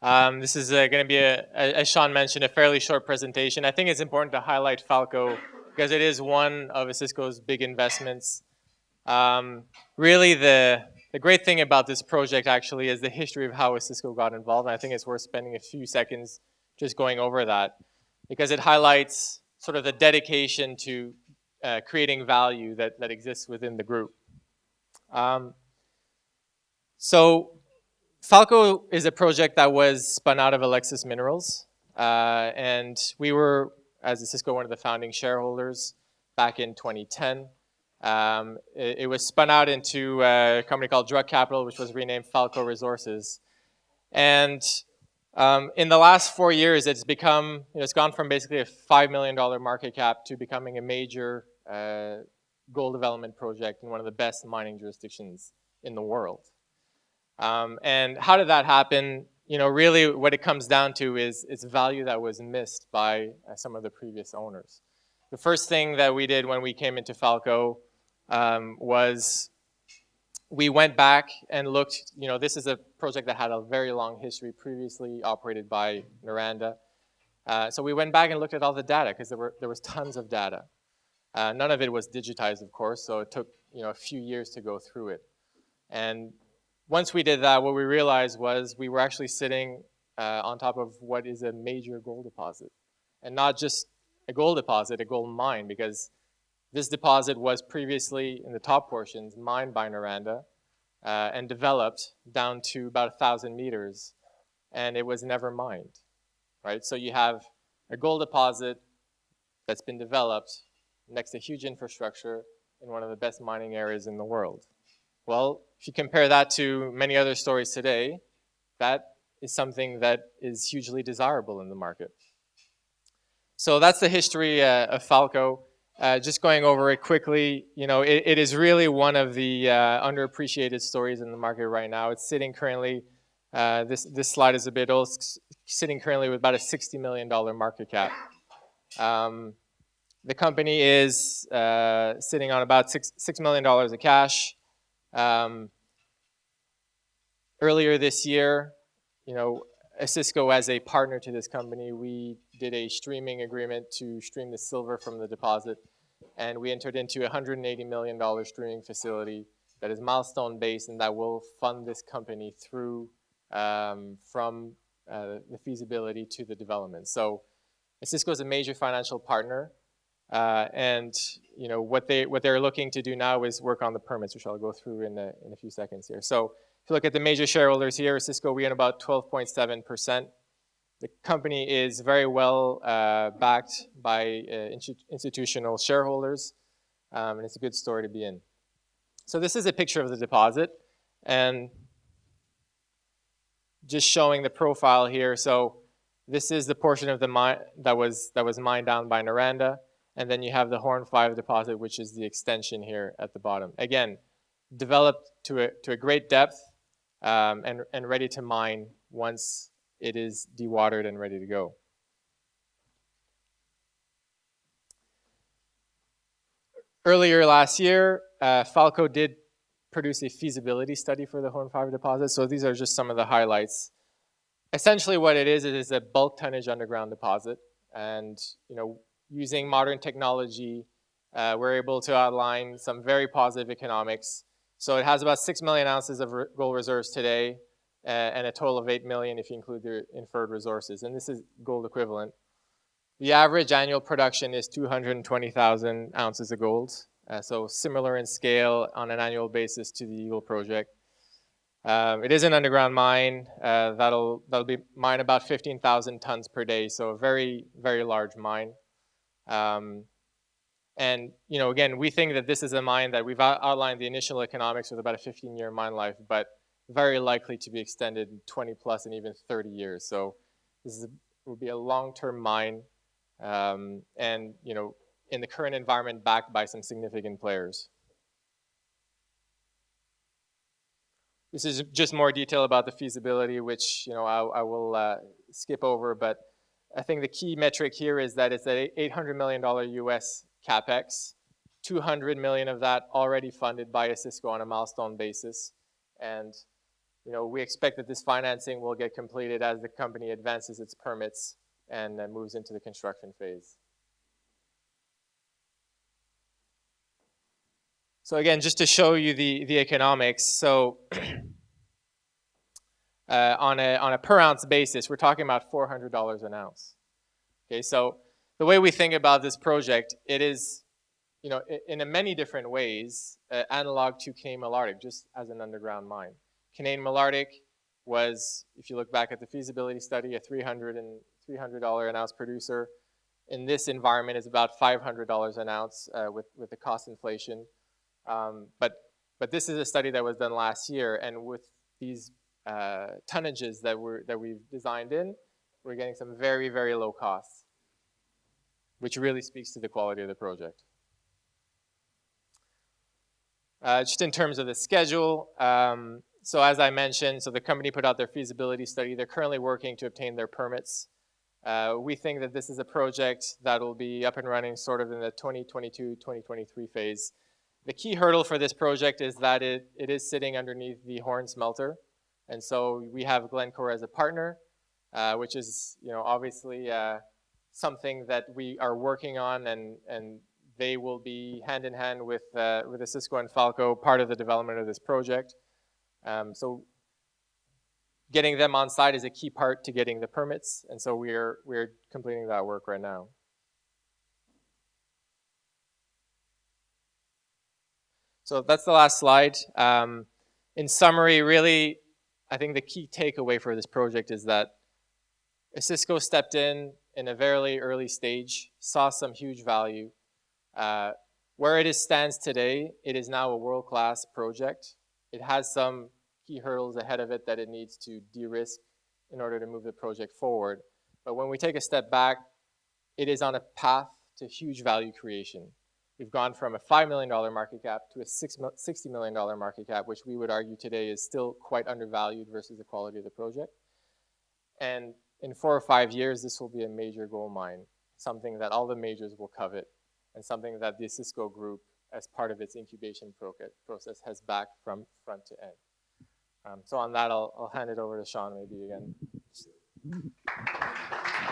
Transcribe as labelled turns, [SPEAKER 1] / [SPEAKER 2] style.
[SPEAKER 1] This is going to be, as Sean mentioned, a fairly short presentation. I think it's important to highlight Falco because it is one of Osisko's big investments. Really, the great thing about this project actually is the history of how Osisko got involved. And I think it's worth spending a few seconds just going over that because it highlights sort of the dedication to creating value that exists within the group. So Falco is a project that was spun out of Alexis Minerals, and we were, as Osisko, one of the founding shareholders back in 2010. It was spun out into a company called Drug Capital, which was renamed Falco Resources. And in the last 4 years, it's become, it's gone from basically a $5 million market cap to becoming a major gold development project in one of the best mining jurisdictions in the world. And how did that happen? Really what it comes down to is its value that was missed by some of the previous owners. The first thing that we did when we came into Falco was we went back and looked, this is a project that had a very long history, previously operated by Noranda. So we went back and looked at all the data because there was tons of data. None of it was digitized, of course, so it took a few years to go through it. And once we did that, what we realized was we were actually sitting on top of what is a major gold deposit. And not just a gold deposit, a gold mine, because this deposit was previously, in the top portions, mined by Noranda and developed down to about 1,000 meters, and it was never mined, right? So you have a gold deposit that's been developed next to huge infrastructure in one of the best mining areas in the world. Well, if you compare that to many other stories today, that is something that is hugely desirable in the market. So that's the history of Falco. Just going over it quickly, it is really one of the underappreciated stories in the market right now. It's sitting currently, this slide is a bit old, sitting currently with about a $60 million market cap. The company is sitting on about $6 million of cash. Earlier this year, Osisko, as a partner to this company, we did a streaming agreement to stream the silver from the deposit, and we entered into a $180 million streaming facility that is milestone based and that will fund this company through from the feasibility to the development. So Osisko is a major financial partner, and what they're looking to do now is work on the permits, which I'll go through in a few seconds here. So if you look at the major shareholders here, Osisko, we own about 12.7%. The company is very well backed by institutional shareholders, and it's a good story to be in. So this is a picture of the deposit, and just showing the profile here. So this is the portion of the mine that was mined down by Noranda, and then you have the HORNE-5 deposit, which is the extension here at the bottom. Again, developed to a great depth and ready to mine once it is dewatered and ready to go. Earlier last year, Falco did produce a feasibility study for the HORNE-5 deposit. So these are just some of the highlights. Essentially what it is a bulk tonnage underground deposit. And using modern technology, we're able to outline some very positive economics. So it has about 6 million ounces of gold reserves today, and a total of 8 million if you include the inferred resources. And this is gold equivalent. The average annual production is 220,000 ounces of gold. So similar in scale on an annual basis to the Eagle project. It is an underground mine. That'll be mine about 15,000 tons per day. So a very, very large mine. And again, we think that this is a mine that we've outlined the initial economics with about a 15-year mine life, but very likely to be extended 20 plus and even 30 years. So this will be a long-term mine, and in the current environment, backed by some significant players. This is just more detail about the feasibility, which I will skip over, but I think the key metric here is that it's an $800 million US capex, 200 million of that already funded by Osisko on a milestone basis, and we expect that this financing will get completed as the company advances its permits and moves into the construction phase. So again, just to show you the economics, so on a per ounce basis, we're talking about $400 an ounce. Okay, so the way we think about this project, it is, in many different ways, analog to Canadian Malartic, just as an underground mine. Canadian Malartic was, if you look back at the feasibility study, a $300 an ounce producer. In this environment, is about $500 an ounce with the cost inflation. But this is a study that was done last year, and with these tonnages that we've designed in, we're getting some very, very low costs, which really speaks to the quality of the project. Just in terms of the schedule, so as I mentioned, so the company put out their feasibility study. They're currently working to obtain their permits. We think that this is a project that will be up and running sort of in the 2022-2023 phase. The key hurdle for this project is that it is sitting underneath the HORNE smelter. And so we have Glencore as a partner, which is obviously something that we are working on, and they will be hand in hand with Osisko and Falco, part of the development of this project. So getting them on site is a key part to getting the permits, and so we're completing that work right now. So that's the last slide. In summary, really, I think the key takeaway for this project is that Osisko stepped in a very early stage, saw some huge value. Where it stands today, it is now a world-class project. It has some key hurdles ahead of it that it needs to de-risk in order to move the project forward. But when we take a step back, it is on a path to huge value creation. We've gone from a $5 million market cap to a $60 million market cap, which we would argue today is still quite undervalued versus the quality of the project. And in 4 or 5 years, this will be a major gold mine, something that all the majors will covet, and something that the Osisko group, as part of its incubation process, has backed from front to end. So on that, I'll hand it over to Sean maybe again.